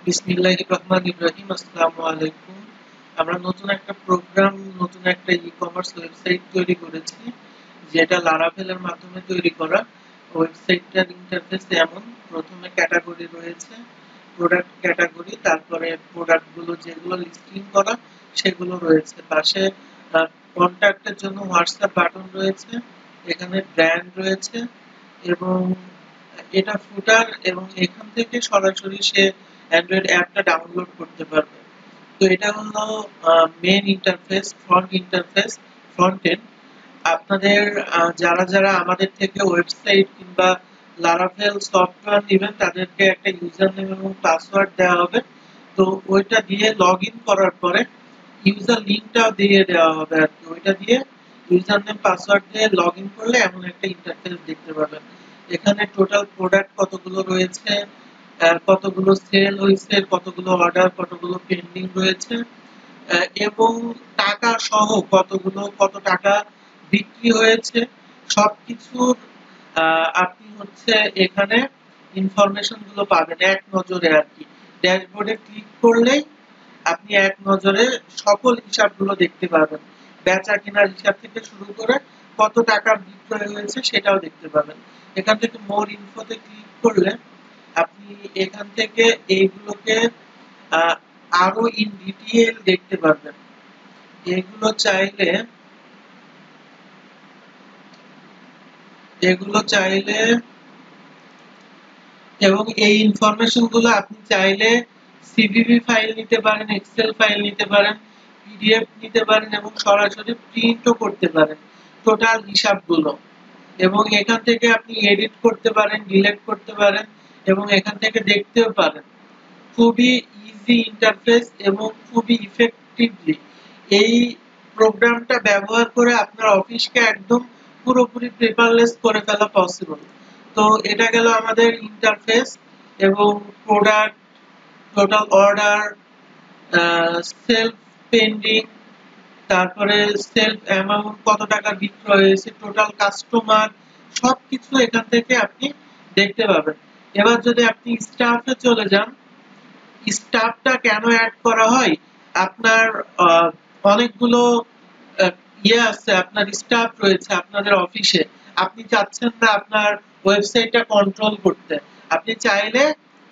বিসমিল্লাহির রহমানির রহিম। আসসালামু আলাইকুম। আমরা নতুন একটা প্রোগ্রাম, নতুন একটা ই-কমার্স ওয়েবসাইট তৈরি করেছি, যেটা লারাভেল এর মাধ্যমে তৈরি করা। ওয়েবসাইটটার ইন্টারফেস এমন: প্রথমে ক্যাটাগরি রয়েছে, প্রোডাক্ট ক্যাটাগরি, তারপরে প্রোডাক্ট গুলো যেগুলো লিস্টিং করা সেগুলো রয়েছে। পাশে কন্ট্যাক্টের জন্য হোয়াটসঅ্যাপ বাটন রয়েছে, এখানে ব্র্যান্ড রয়েছে এবং এটা ফুটার, এবং এখান থেকে সরাসরি সে অ্যান্ড্রয়েড অ্যাপটা ডাউনলোড করতে পারবে। তো এটা হলো মেন ইন্টারফেস, ফ্রন্ট এন্ড। আপনাদের যারা যারা আমাদের থেকে ওয়েবসাইট কিংবা লারাভেল সফটওয়্যার নেবেন, তাদেরকে একটা ইউজার নেম এবং পাসওয়ার্ড দেওয়া হবে। তো ওইটা দিয়ে লগ ইন করার পরে ইউজার লিঙ্কটাও দিয়ে দেওয়া হবে আর কি। ওইটা দিয়ে ইউজার নেম পাসওয়ার্ড দিয়ে লগ ইন করলে এমন একটা ইন্টারফেস দেখতে পাবেন। এখানে টোটাল প্রোডাক্ট কতগুলো রয়েছে, কতগুলো সেল হয়েছে, কতগুলো অর্ডার, কতগুলো পেন্ডিং রয়েছে, এবং টাকা সহ কত টাকা বিক্রি হয়েছে, সবকিছুর আপনি এখানে ইনফরমেশন গুলো পাবেন এক নজরে আর কি। ড্যাশবোর্ডে ক্লিক করলেই আপনি এক নজরে সকল হিসাবগুলো দেখতে পাবেন। বেচা কেনার হিসাব থেকে শুরু করে কত টাকা বিক্রয় হয়েছে সেটাও দেখতে পাবেন। এখান থেকে মোর ইনফোতে ক্লিক করলে আপনি এখান থেকে এইগুলোকে আহ, আরো ইন ডিটেইল দেখতে পারবেন। এগুলো চাইলে এগুলো চাইলে এবং এই ইনফরমেশন গুলো আপনি চাইলে সিভিভি ফাইল নিতে পারেন, এক্সেল ফাইল নিতে পারেন, পিডিএফ নিতে পারেন এবং সরাসরি প্রিন্টও করতে পারেন টোটাল হিসাবগুলো। এবং এখান থেকে আপনি এডিট করতে পারেন, ডিলিট করতে পারেন এবং এখান থেকে দেখতেও পারেন। খুবই ইজি ইন্টারফেস এবং খুবই ইফেক্টিভলি এই প্রোগ্রামটা ব্যবহার করে আপনার অফিসকে একদম পুরোপুরি পেপারলেস করে ফেলা পসিবল। তো এটা গেল আমাদের ইন্টারফেস এবং product, total order, self pending, তারপরে সেলফ অ্যামাউন্ট, কত টাকা বিক্রয় হয়েছে, টোটাল কাস্টমার, সবকিছু এখান থেকে আপনি দেখতে পাবেন। এবার যদি আপনি স্টাফে চলে যান, স্টাফটা কেন অ্যাড করা হয়, আপনার অনেকগুলো আছে, আপনার স্টাফ রয়েছে আপনাদের অফিসে, আপনি চাচ্ছেন না আপনার ওয়েবসাইটটা কন্ট্রোল করতে, আপনি চাইলে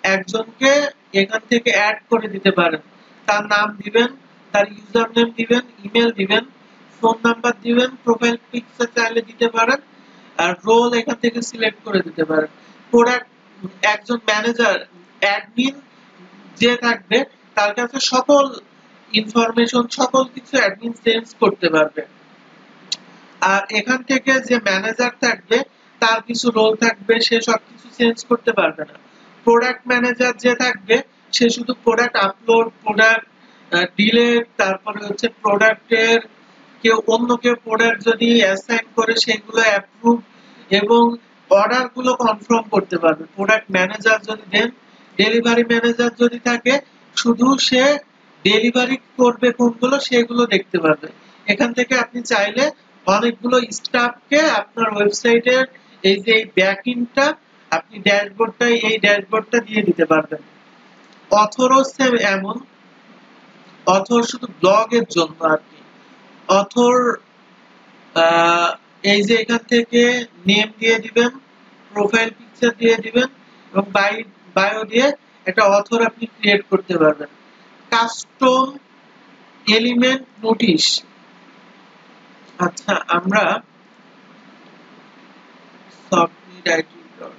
একজনকে এখান থেকে অ্যাড করে দিতে পারেন। তার নাম দিবেন, তার ইউজার নেম দিবেন, ইমেল দিবেন, ফোন নাম্বার দিবেন, প্রোফাইল পিকচার চাইলে দিতে পারেন, আর রোল এখান থেকে সিলেক্ট করে দিতে পারেন। প্রোডাক্ট, একজন ম্যানেজার, অ্যাডমিন যে থাকবে, তার কাছে সকল ইনফরমেশন, সকল কিছু অ্যাডমিন চেঞ্জ করতে পারবে। আর এখান থেকে যে ম্যানেজার থাকবে, তার কিছু রোল থাকবে, সে সবকিছু চেঞ্জ করতে পারবে না। প্রোডাক্ট ম্যানেজার যে থাকবে, সে শুধু প্রোডাক্ট আপলোড, প্রোডাক্ট ডিলিট, তারপরে প্রোডাক্টের অন্য কেউ প্রোডাক্ট যদি অ্যাসাইন করে সেগুলো অ্যাপ্রুভ এবং অর্ডার গুলো কনফার্ম করতে পারবে। প্রোডাক্ট ম্যানেজার যদি দেন, ডেলিভারি ম্যানেজার যদি থাকে, শুধু সে ডেলিভারি করবে কোনগুলো সেগুলো দেখতে পারবে। এখান থেকে আপনি চাইলে অনেকগুলো স্টাফকে আপনার ওয়েবসাইটের এই যে ব্যাকএন্ডটা, আপনি ড্যাশবোর্ডটা দিয়ে দিতে পারবেন। অথরও সেম এমন, অথর শুধু ব্লগের জন্য আর কি। অথর এই যে এখান থেকে নেম দিয়ে দিবেন, প্রোফাইল পিকচার দিয়ে দিবেন এবং বায়ো দিয়ে একটা অথর আপনি ক্রিয়েট করতে পারবেন। কাস্টম এলিমেন্ট নোটিশ, আচ্ছা আমরা software.com,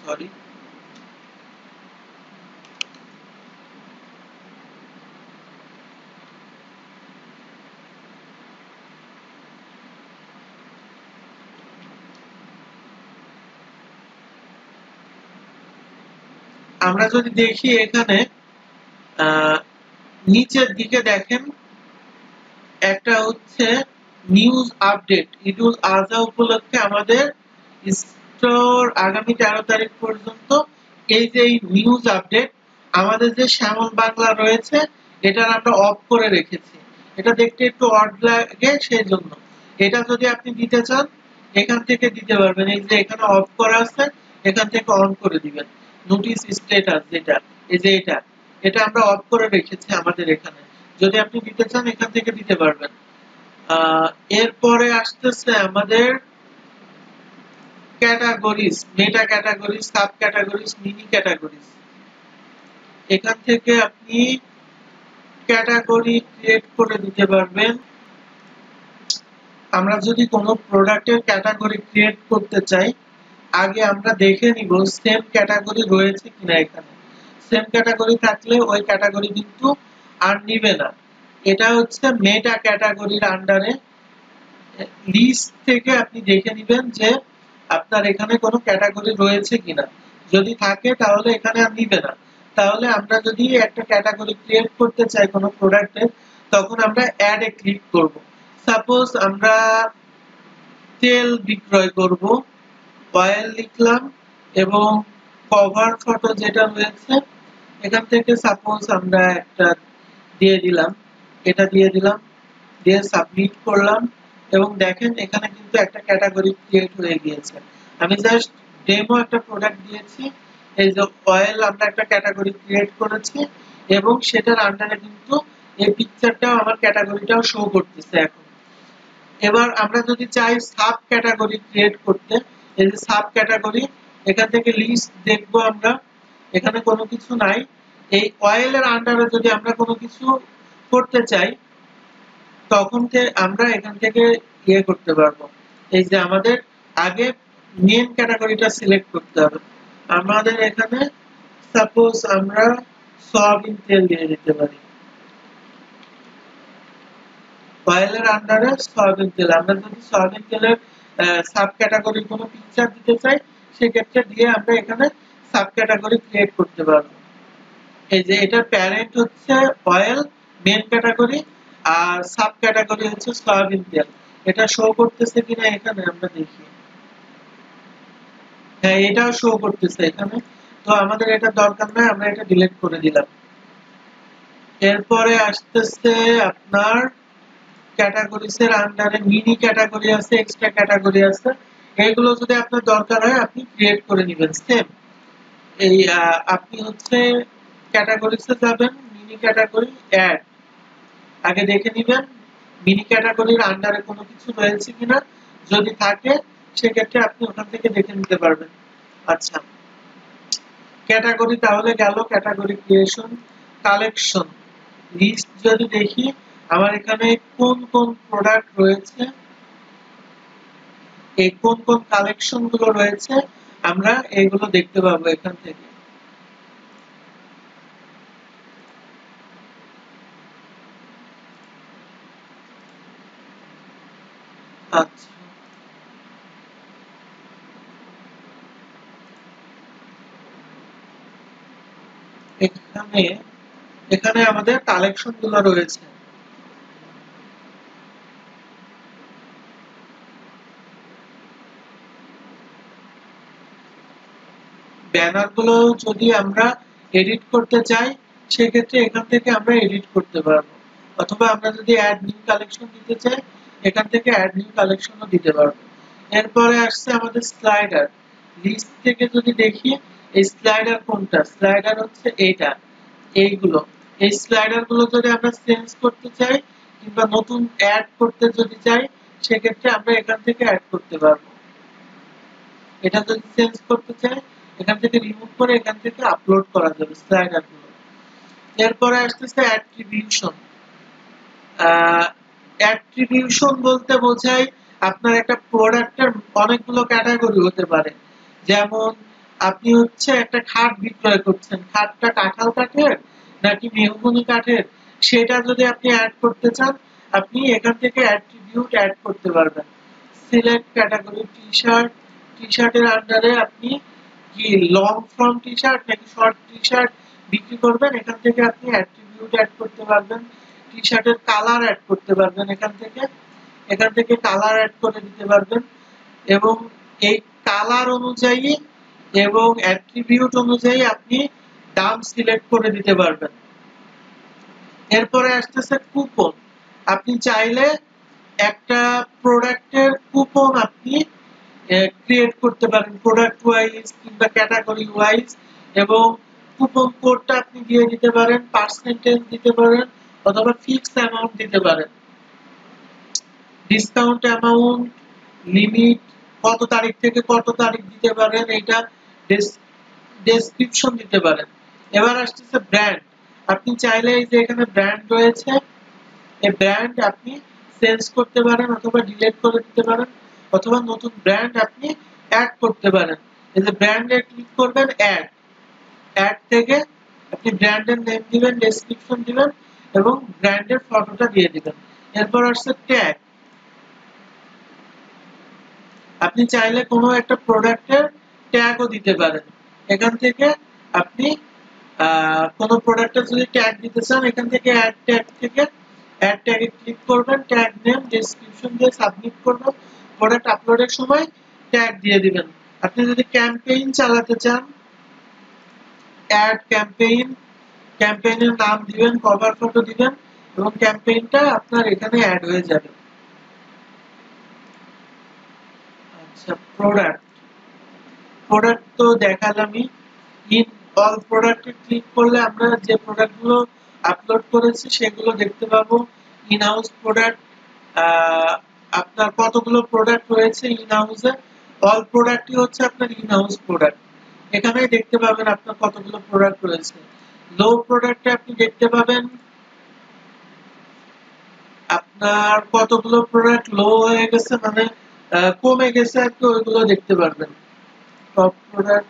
সরি, আমরা যদি দেখি এখানে নিচের দিকে দেখেন একটা নিউজ আপডেট। ঈদুল আজহা উপলক্ষে আমাদের স্টোর আগামী 13 তারিখ পর্যন্ত এই যে নিউজ আপডেট, আমাদের যে শ্যামল বাংলা রয়েছে এটার আমরা অফ করে রেখেছি। এটা দেখতে একটু অড লাগে, সেই জন্য এটা যদি আপনি দিতে চান এখান থেকে দিতে পারবেন। এই যে এখানে অফ করা আছে, এখান থেকে অন করে দিবেন। নোটিশ স্ট্যাটাস যেটা, এই যে এটা এটা আমরা অফ করে রেখেছি আমাদের এখানে। যদি আপনি দিতে চান এখান থেকে দিতে পারবেন। এরপরে আসতেছে আমাদের categories, meta categories, sub categories, mini categories. এখান থেকে আপনি ক্যাটাগরি ক্রিয়েট করে দিতে পারবেন। আমরা যদি কোনো প্রোডাক্টের ক্যাটাগরি ক্রিয়েট করতে চাই, আগে আমরা দেখে নিব সেম ক্যাটাগরি রয়েছে কিনা এখানে। সেম ক্যাটাগরি থাকলে ওই ক্যাটাগরি কিন্তু আর নিবে না। এটা হচ্ছে মেটা ক্যাটাগরির আন্ডারে লিস্ট থেকে আপনি দেখে নেবেন যে আপনার এখানে কোনো ক্যাটাগরি রয়েছে কিনা। যদি থাকে তাহলে এখানে আর নিবে না। তাহলে আমরা যদি একটা ক্যাটাগরি ক্রিয়েট করতে চাই কোনো প্রোডাক্টের, তখন আমরা অ্যাড এ ক্লিক করব। সাপোজ আমরা তেল বিক্রয় করব, অয়েল লিখলাম এবং কভার ফটো যেটা রয়েছে এখান থেকে সাপোজ আমরা একটা দিয়ে দিলাম, এটা দিয়ে দিলাম, দিয়ে সাবমিট করলাম এবং দেখেন এখানে কিন্তু একটা ক্যাটাগরি ক্রিয়েট হয়ে গিয়েছে। আমি জাস্ট ডেমো একটা প্রোডাক্ট দিয়েছি, এই যে অয়েল আমরা একটা ক্যাটাগরি ক্রিয়েট করেছি এবং সেটার আন্ডারে কিন্তু এই পিকচারটাও আমার ক্যাটাগরিটাও শো করতেছে এখন। এবার আমরা যদি চাই সাব ক্যাটাগরি ক্রিয়েট করতে, এই যে সাব ক্যাটাগরি, এখান থেকে লিস্ট দেখবো আমরা, এখানে কোনো কিছু নাই। এই অয়েলের আন্ডারে যদি আমরা কোনো কিছু করতে চাই তখন আমরা এখান থেকে ইয়ে করতে পারবো। এই যে আমাদের আগে মেন ক্যাটাগরিটা সিলেক্ট করতে হবে। আমাদের এখানে সাপোজ আমরা সয়াবিন তেল দিয়ে দিতে পারি, অয়েলের আন্ডারে সয়াবিন তেল। আমরা যদি সয়াবিন তেলের সাব ক্যাটাগরি কোনো পিকচার দিতে চাই সেক্ষেত্রে দিয়ে আমরা এখানে সাব ক্যাটাগরি ক্রিয়েট করতে পারবো। এই যে এটার প্যারেন্ট হচ্ছে অয়েল, মেন ক্যাটাগরি, আর সাব ক্যাটাগরি হচ্ছে সয়াবিন তেল। এটা শো করতেছে কিনা এখানে আমরা দেখি। হ্যাঁ, এটাও শো করতেছে এখানে। তো আমাদের এটা দরকার নাই, আমরা এটা ডিলিট করে দিলাম। এরপরে আসতেছে আপনার ক্যাটাগরিজ এর আন্ডারে মিনি ক্যাটাগরি আছে, এক্সট্রা ক্যাটাগরি আছে। এইগুলো যদি আপনার দরকার হয় আপনি ক্রিয়েট করে নেবেন। সেম এই আপনি হচ্ছে ক্যাটাগরিজে যাবেন, মিনি ক্যাটাগরি অ্যাড, আগে দেখে নেবেন মিনি ক্যাটাগরির আন্ডারে কোনো কিছু রয়েছে কিনা। যদি থাকে সেক্ষেত্রে আপনি ওখান থেকে দেখে নিতে পারবেন। আচ্ছা, ক্যাটাগরি তাহলে গেল, ক্যাটাগরি ক্রিয়েশন। কালেকশন লিস্ট যদি দেখি আমার এখানে কোন কোন প্রোডাক্ট রয়েছে, এই কোন কোন কালেকশন গুলো রয়েছে আমরা এগুলো দেখতে পাবো এখান থেকে। আচ্ছা, এখানে এখানে আমাদের কালেকশন গুলো রয়েছে। ব্যানার গুলো যদি আমরা এডিট করতে চাই সেক্ষেত্রে এখান থেকে আমরা এডিট করতে পারবো, অথবা আমরা যদি অ্যাড নিউ কালেকশন দিতে চাই এখান থেকে অ্যাড নিউ কালেকশনও দিতে পারবো। এরপরে আসছে আমাদের স্লাইডার। লিস্ট থেকে যদি দেখি এই স্লাইডার কোনটা, স্লাইডার হচ্ছে এইটা, এইগুলো। এই স্লাইডার গুলো যদি আমরা চেঞ্জ করতে চাই কিংবা নতুন অ্যাড করতে যদি চাই সেক্ষেত্রে আমরা এখান থেকে অ্যাড করতে পারবো। এটা যদি চেঞ্জ করতে চাই এখান থেকে রিমুভ করে এখান থেকে আপলোড করা যাবে স্লাইডার গুলো। এরপরে আসতেছে অ্যাট্রিবিউশন। অ্যাট্রিবিউশন বলতে বোঝায় আপনার একটা প্রোডাক্টের অনেকগুলো ক্যাটাগরি হতে পারে। যেমন আপনি হচ্ছে একটা খাট বিক্রয় করছেন, খাটটা কাঁঠাল কাঠের নাকি মেহগনি কাঠের সেটা যদি আপনি অ্যাড করতে চান আপনি এখান থেকে অ্যাট্রিবিউট অ্যাড করতে পারবেন। সিলেক্ট ক্যাটাগরি টি-শার্ট, টি-শার্টের আন্ডারে আপনি কি লং ফ্রম টি-শার্ট নাকি শর্ট টি-শার্ট বিক্রি করবেন এখান থেকে আপনি অ্যাট্রিবিউট অ্যাড করতে পারবেন। টি-শার্টের কালার অ্যাড করতে পারবেন এখান থেকে কালার অ্যাড করে দিতে পারবেন এবং এই কালার অনুযায়ী এবং অ্যাট্রিবিউট অনুযায়ী আপনি দাম সিলেক্ট করে দিতে পারবেন। এরপরে আসতেছে কুপন। আপনি চাইলে একটা প্রোডাক্টের কুপন আপনি ক্রিয়েট করতে পারেন প্রোডাক্ট ওয়াইজ কিংবা ক্যাটাগরি ওয়াইজ, এবং কুপন কোডটা আপনি দিয়ে দিতে পারেন, পার্সেন্টেজ দিতে পারেন অথবা ফিক্সড অ্যামাউন্ট দিতে পারেন। ডিসকাউন্ট অ্যামাউন্ট, লিমিট, কত তারিখ থেকে কত তারিখ দিতে পারেন এটা ডেসক্রিপশন দিতে পারেন। এবার আসছে ব্র্যান্ড। আপনি চাইলে এই যে এখানে ব্র্যান্ড রয়েছে, এই ব্র্যান্ড আপনি চেঞ্জ করতে পারেন অথবা ডিলিট করে দিতে পারেন অথবা নতুন ব্র্যান্ড আপনি অ্যাড করতে পারেন। এই যে ব্র্যান্ডে ক্লিক করবেন, অ্যাড থেকে আপনি ব্র্যান্ডের নেম দিবেন, ডেসক্রিপশন দিবেন এবং ব্র্যান্ডের ফটোটা দিয়ে দিবেন। এরপর আসছে ট্যাগ। আপনি চাইলে কোনো একটা প্রোডাক্টের ট্যাগও দিতে পারেন। এখান থেকে আপনি কোনো প্রোডাক্টের যদি ট্যাগ দিতে চান, এখান থেকে অ্যাড ট্যাগ থেকে অ্যাড ট্যাগে ক্লিক করবেন, ট্যাগ নেম, ডেসক্রিপশন দিয়ে সাবমিট করবেন। প্রোডাক্ট আপলোডের সময় ট্যাগ দিয়ে দিবেন। আপনি যদি ক্যাম্পেইন চালাতে চান, অ্যাড ক্যাম্পেইন, ক্যাম্পেইনের নাম দিবেন, কভার ফটো দিবেন এবং ক্যাম্পেইনটা আপনার এখানে অ্যাড হয়ে যাবে। আচ্ছা, প্রোডাক্ট তো দেখালামই। ইন অল প্রোডাক্টে ক্লিক করলে আমরা যে প্রোডাক্টগুলো আপলোড করেছি সেগুলো দেখতে পাবো। ইন হাউস প্রোডাক্ট, আপনার কতগুলো প্রোডাক্ট রয়েছে ইন হাউসে। অল প্রোডাক্টই হচ্ছে আপনার ইন হাউস প্রোডাক্ট। এখানেই দেখতে পাবেন আপনার কতগুলো প্রোডাক্ট রয়েছে। লো প্রোডাক্টে আপনি দেখতে পাবেন আপনার কতগুলো প্রোডাক্ট লো হয়ে গেছে, মানে কমে গেছে আর কি, ওইগুলো দেখতে পারবেন। টপ প্রোডাক্ট,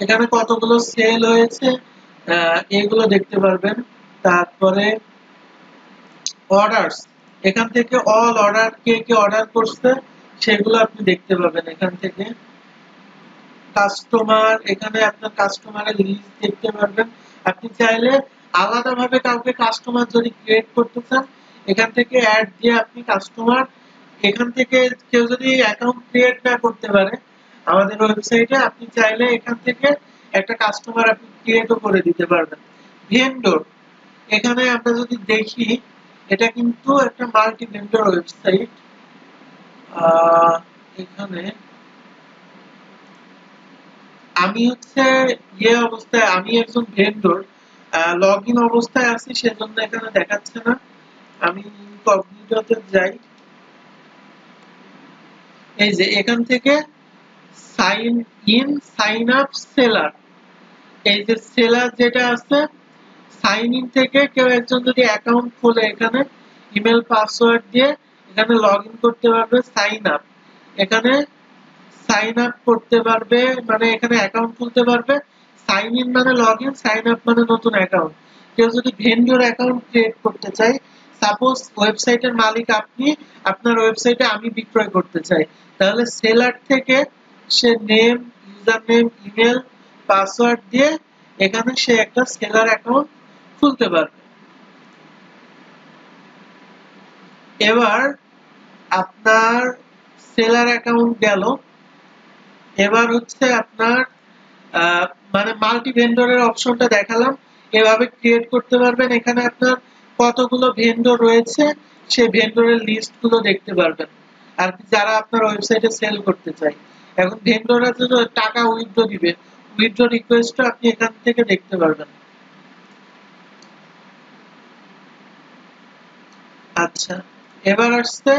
এখানে কতগুলো সেল হয়েছে এগুলো দেখতে পারবেন। তারপরে অর্ডারস, এখান থেকে অল অর্ডার, কে কে অর্ডার করছে সেগুলো আপনি দেখতে পাবেন এখান থেকে। কাস্টমার, এখানে আপনার কাস্টমারের লিস্ট দেখতে পারবেন। আপনি চাইলে আলাদাভাবে কাউকে কাস্টমার যদি ক্রিয়েট করতে চান, এখান থেকে অ্যাড দিয়ে আপনি কাস্টমার, এখান থেকে কেউ যদি অ্যাকাউন্ট ক্রিয়েট না করতে পারে আমাদের ওয়েবসাইটে, আপনি চাইলে এখান থেকে একটা কাস্টমার আপনি ক্রিয়েটও করে দিতে পারবেন। ভেন্ডর, এখানে আমরা যদি দেখি এটা কিন্তু একটা মাল্টি ভেন্ডর ওয়েবসাইট। এখানে আমি হচ্ছে অবস্থায়, আমি একজন ভেন্ডর লগ ইন অবস্থায় আছি, সেজন্য এখানে দেখাচ্ছে না। আমি ইনকগনিটোতে যাই। এই যে এখান থেকে sign in, sign up, seller, এই যে সেলার যেটা আছে, সাইন ইন থেকে কেউ একজন যদি অ্যাকাউন্ট খোলে এখানে ইমেল পাসওয়ার্ড দিয়ে এখানে লগ ইন করতে পারবে। সাইন আপ, এখানে সাইন আপ করতে পারবে, মানে এখানে অ্যাকাউন্ট খুলতে পারবে। সাইন ইন মানে লগ ইন, সাইন আপ মানে নতুন অ্যাকাউন্ট। কেউ যদি ভেন্ডর অ্যাকাউন্ট ক্রিয়েট করতে চায়, সাপোজ ওয়েবসাইটের মালিক আপনি, আপনার ওয়েবসাইটে আমি বিক্রয় করতে চাই, তাহলে সেলার থেকে সে name, user name, email, password দিয়ে এখানে সে একটা সেলার অ্যাকাউন্ট খুলতে পারবে। এবার আপনার সেলার অ্যাকাউন্ট গেল। এবার হচ্ছে আপনার মানে মাল্টি ভেন্ডরের অপশনটা দেখালাম, এভাবে ক্রিয়েট করতে পারবেন। এখানে আপনার কতগুলো ভেন্ডর রয়েছে সেই ভেন্ডরের লিস্ট গুলো দেখতে পারবেন আর যারা আপনার ওয়েবসাইটে সেল করতে চায়। এখন ভেন্ডররা যদি টাকা উইথড্র দিবে, উইথড্র রিকোয়েস্টটা আপনি এখান থেকে দেখতে পারবেন। আচ্ছা, এবার আসছে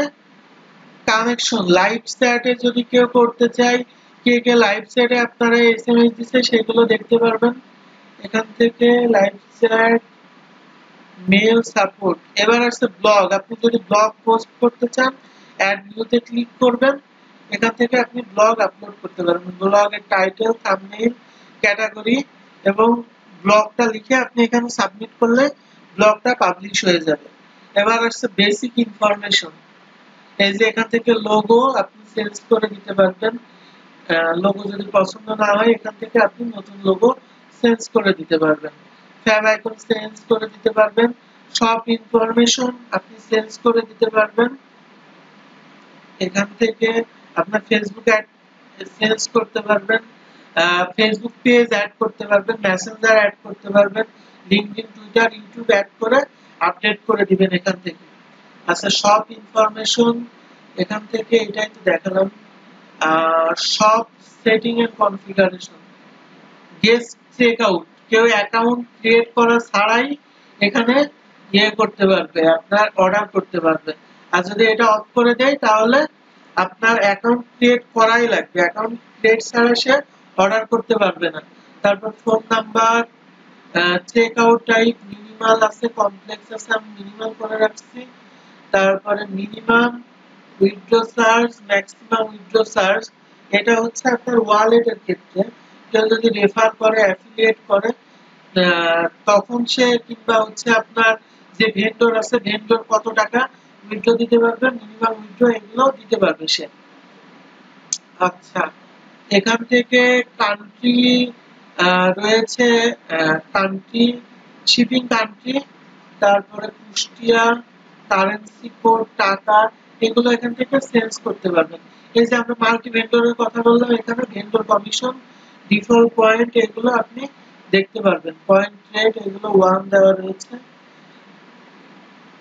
কানেকশন। লাইভ চ্যাটে যদি কেউ করতে চায়, কে কে লাইভ চ্যাটে আপনারা এসএমএস দিচ্ছে সেগুলো দেখতে পারবেন এখান থেকে। Live chat, mail support. এবার আসছে ব্লগ। আপনি যদি ব্লগ পোস্ট করতে চান, অ্যাড নিউতে ক্লিক করবেন, এখান থেকে আপনি ব্লগ আপলোড করতে পারবেন। ব্লগের টাইটেল, থাম্বনেইল, ক্যাটাগরি এবং ব্লগটা লিখে আপনি এখানে সাবমিট করলে ব্লগটা পাবলিশ হয়ে যাবে। এবার আসছে বেসিক ইনফরমেশন। এই যে এখান থেকে লোগো আপনি চেঞ্জ করে দিতে পারবেন। লোগো যদি পছন্দ না হয় এখান থেকে আপনি নতুন লোগো চেঞ্জ করে দিতে পারবেন। ফ্যাব আইকন চেঞ্জ করে দিতে পারবেন। সব ইনফরমেশন আপনি চেঞ্জ করে দিতে পারবেন। এখান থেকে আপনার ফেসবুক অ্যাড চেঞ্জ করতে পারবেন, ফেসবুক পেজ অ্যাড করতে পারবেন, মেসেঞ্জার অ্যাড করতে পারবেন, লিঙ্কডইন, টুইটার, ইউটিউব অ্যাড করে আপডেট করে দিবেন এখান থেকে। আচ্ছা, সব ইনফরমেশন এখান থেকে এটাই তো দেখালাম। সব setting and configuration, guest check out, কেউ অ্যাকাউন্ট ক্রিয়েট করা ছাড়াই এখানে ইয়ে করতে পারবে, আপনার অর্ডার করতে পারবে। আর যদি এটা অফ করে দেয় তাহলে আপনার অ্যাকাউন্ট ক্রিয়েট করাই লাগবে, অ্যাকাউন্ট ক্রিয়েট ছাড়া সে অর্ডার করতে পারবে না। তারপর phone number, check out type minimal আছে, কমপ্লেক্স আছে, আমি মিনিমাল করে রাখছি। তারপরে minimum withdraw charge, maximum withdraw charge, এটা হচ্ছে আপনার ওয়ালেটের ক্ষেত্রে কেউ যদি রেফার করে, অ্যাফিলিয়েট করে, তখন সে কিংবা হচ্ছে আপনার যে ভেন্ডর আছে, ভেন্ডর কত টাকা উইথড্র দিতে পারবে, মিনিমাম উইথড্র এগুলো দিতে পারবে সে। আচ্ছা, এখান থেকে কান্ট্রি রয়েছে, কান্ট্রি, শিপিং কান্ট্রি, তারপরে কুষ্টিয়া, কারেন্সি কোড, টাকা, এগুলো এখান থেকে চেঞ্জ করতে পারবেন। এই যে আমরা মাল্টি ভেন্ডরের কথা বললাম, এখানে ভেন্ডর কমিশন, ডিফল্ট পয়েন্ট, এগুলো আপনি দেখতে পারবেন। পয়েন্ট রেট এগুলো 1 দেওয়া রয়েছে।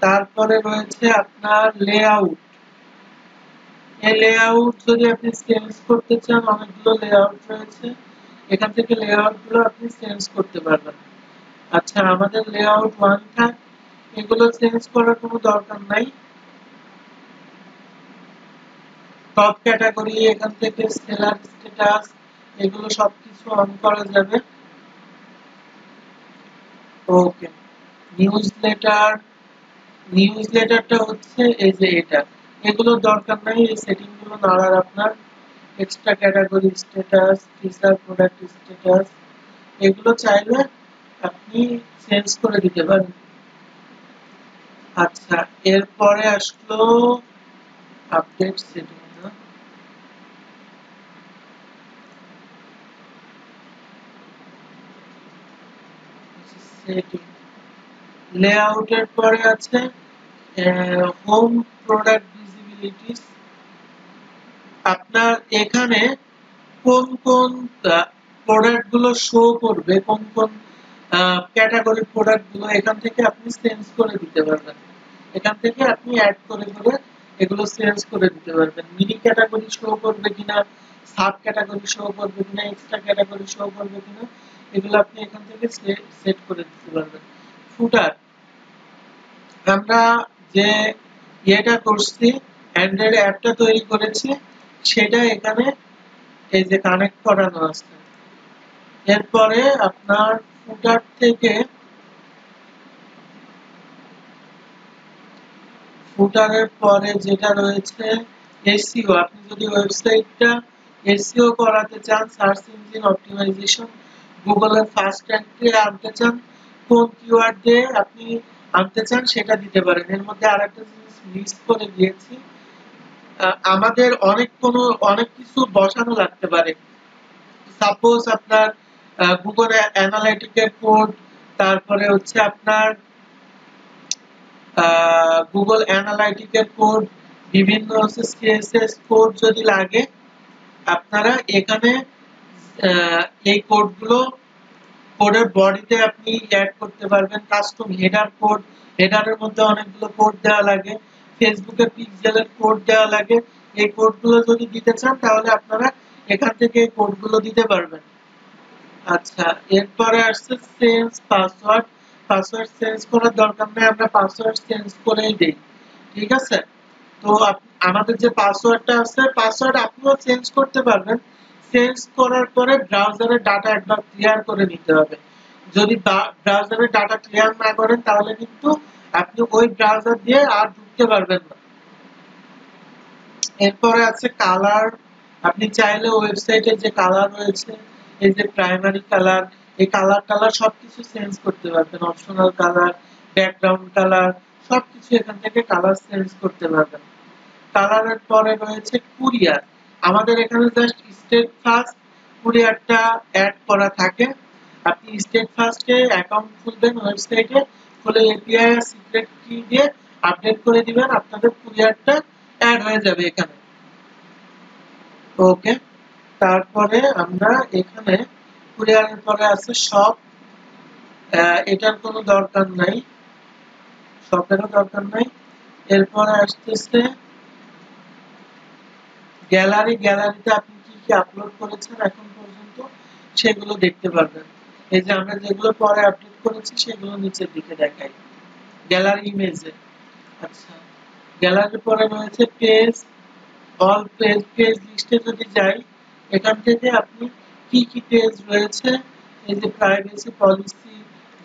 তারপরে রয়েছে আপনার লেআউট। এই লেআউট যদি আপনি চেঞ্জ করতে চান, অনেকগুলো লেআউট রয়েছে, এখান থেকে লেআউট গুলো আপনি চেঞ্জ করতে পারবেন। আচ্ছা, আমাদের লেআউট 1 থাক, এগুলো চেঞ্জ করার কোনো দরকার নাই। টপ ক্যাটাগরি, এখান থেকে সেলার স্ট্যাটাস, এগুলো সবকিছু অন করা যাবে। ওকে, নিউজলেটার, নিউজলেটারটা হচ্ছে এই যে এটা, এগুলো দরকার নাই, এই সেটিং গুলো নাড়ার আপনার। Extra category status, feature product status, এগুলো চাইলে আপনি চেঞ্জ করে দিতে পারেন। আচ্ছা, এরপরে আসলো আপডেট সেটিং, না সেটিং, লেআউটের পরে আছে হোম প্রোডাক্ট ভিজিবিলিটিস। আপনার এখানে কোন কোন প্রোডাক্ট গুলো শো করবে, কোন কোন ক্যাটাগরি প্রোডাক্ট গুলো, এখান থেকে আপনি চেঞ্জ করে দিতে পারবেন। এখান থেকে আপনি অ্যাড করে করে এগুলো চেঞ্জ করে দিতে পারবেন। মিনি ক্যাটাগরি শো করবে কিনা, সাব ক্যাটাগরি শো করবে কিনা, এক্সট্রা ক্যাটাগরি শো করবে কিনা, এগুলো আপনি এখান থেকে সেট করে দিতে পারবেন। ফুটার, আমরা যে ইয়েটা করছি, অ্যান্ড্রয়েড অ্যাপটা তৈরি করেছি, সেটা এখানে এই যে কানেক্ট করানো আছে। এরপরে আপনার ফুটার থেকে, ফুটারের পরে যেটা রয়েছে এসইও, আপনি যদি ওয়েবসাইটটা এসইও করাতে চান, সার্চ ইঞ্জিন অপটিমাইজেশন, গুগলের ফার্স্ট র্যাঙ্কে আনতে চান, কোন কিওয়ার্ড দিয়ে আপনি আনতে চান সেটা দিতে পারেন। এর মধ্যে আরেকটা জিনিস মিস করে দিয়েছি, আমাদের অনেক কিছু বসানো লাগতে পারে। সাপোজ আপনার গুগল অ্যানালাইটিকের কোড, তারপরে হচ্ছে আপনার গুগল অ্যানালাইটিকের কোড, বিভিন্ন হচ্ছে সিএসএস কোড যদি লাগে, আপনারা এখানে এই কোডগুলো, কোডের বডিতে আপনি অ্যাড করতে পারবেন। কাস্টম হেডার কোড, হেডারের মধ্যে অনেকগুলো কোড দেওয়া লাগে, ফেসবুকে পিক্সেলের কোড দেওয়া লাগে। এই কোডগুলো যদি দিতে চান তাহলে আপনারা এখান থেকে এই কোডগুলো দিতে পারবেন। আচ্ছা, এরপরে আসছে চেঞ্জ পাসওয়ার্ড। পাসওয়ার্ড চেঞ্জ করার দরকার নেই, আমরা পাসওয়ার্ড চেঞ্জ করেই দেই। ঠিক আছে, তো আমাদের যে পাসওয়ার্ডটা আছে, পাসওয়ার্ড আপনিও চেঞ্জ করতে পারবেন। চেঞ্জ করার পরে ব্রাউজারের ডাটা একবার ক্লিয়ার করে নিতে হবে। যদি ব্রাউজারের ডাটা ক্লিয়ার না করেন তাহলে কিন্তু আপনি ওই ব্রাউজার দিয়ে আর ঢুকতে পারবেন না। এরপরে আছে কালার, আপনি চাইলে ওয়েবসাইটে যে কালার রয়েছে, এই যে প্রাইমারি কালার, এই কালার সবকিছু চেঞ্জ করতে পারবেন। অপশনাল কালার, ব্যাকগ্রাউন্ড কালার, সবকিছু এখান থেকে কালার চেঞ্জ করতে পারবেন। কালারের পরে রয়েছে কুরিয়ার, আমাদের এখানে জাস্ট স্টেট ফাস্ট কুরিয়ারটা অ্যাড করা থাকে। আপনি স্টেট ফাস্টে অ্যাকাউন্ট খুলবেন ওয়েবসাইটে, খুলে এপিআই আর সিক্রেট কি দিয়ে আপডেট করে দিবেন, আপনাদের কুরিয়ারটা অ্যাড হয়ে যাবে এখানে। ওকে, তারপরে আমরা এখানে কুরিয়ারের পরে আছে শপ, এটার কোনো দরকার নাই, শপেরও দরকার নাই। এরপরে আসতেছে গ্যালারি, গ্যালারিতে আপনি কি কি আপলোড করেছেন এখন পর্যন্ত সেগুলো দেখতে পারবেন। এই যে আমরা যেগুলো পরে আপডেট করেছি সেগুলো নিচের দিকে দেখাই গ্যালারি ইমেজে। আচ্ছা, গ্যালারির পরে রয়েছে পেজ, অল পেজ, পেজ লিস্টে যদি যাই এখান থেকে আপনি কি কি পেজ রয়েছে, এই যে প্রাইভেসি পলিসি,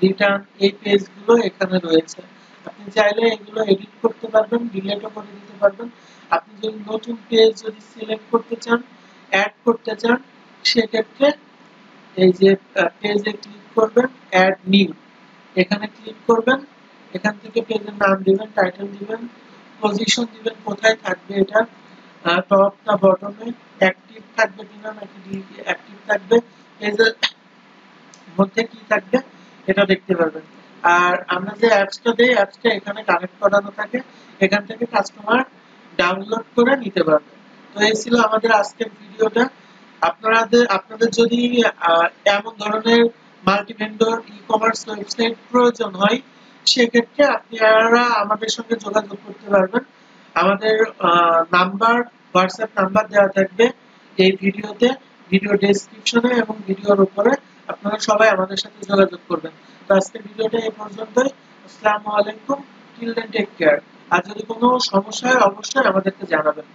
রিটার্ন, এই পেজগুলো এখানে রয়েছে। আপনি চাইলে এগুলো এডিট করতে পারবেন, ডিলিটও করে দিতে পারবেন। আপনি যদি নতুন পেজ যদি সিলেক্ট করতে চান, অ্যাড করতে চান, সেক্ষেত্রে এই যে পেজে ক্লিক করবেন, অ্যাড নিউ, এখানে ক্লিক করবেন। এখান থেকে পেজের নাম দিবেন, টাইটেল দিবেন, পজিশন দিবেন, কোথায় থাকবে এটা, টপ না বটমে, অ্যাক্টিভ থাকবে কিনা নাকি অ্যাক্টিভ থাকবে, পেজের মধ্যে কি থাকবে এটা দেখতে পারবেন। আর আমরা যে অ্যাপসটা দেই, অ্যাপসটা এখানে কানেক্ট করানো থাকে, এখান থেকে কাস্টমার ডাউনলোড করে নিতে পারবে। তো এই ছিল আমাদের আজকের ভিডিওটা। আপনাদের যদি এমন ধরনের মাল্টি ভেন্ডর ই-কমার্স ওয়েবসাইট প্রয়োজন হয়, সেক্ষেত্রে আপনারা আমাদের সঙ্গে যোগাযোগ করতে পারবেন। আমাদের নাম্বার, হোয়াটসঅ্যাপ নাম্বার দেওয়া থাকবে এই ভিডিওতে, ভিডিও ডেসক্রিপশনে এবং ভিডিওর উপরে। আপনারা সবাই আমাদের সাথে যোগাযোগ করবেন। তো আজকের ভিডিওটা এই পর্যন্তই। আসসালামু আলাইকুম, টিল দেন টেক কেয়ার। আর যদি কোনো সমস্যা হয় অবশ্যই আমাদেরকে জানাবেন।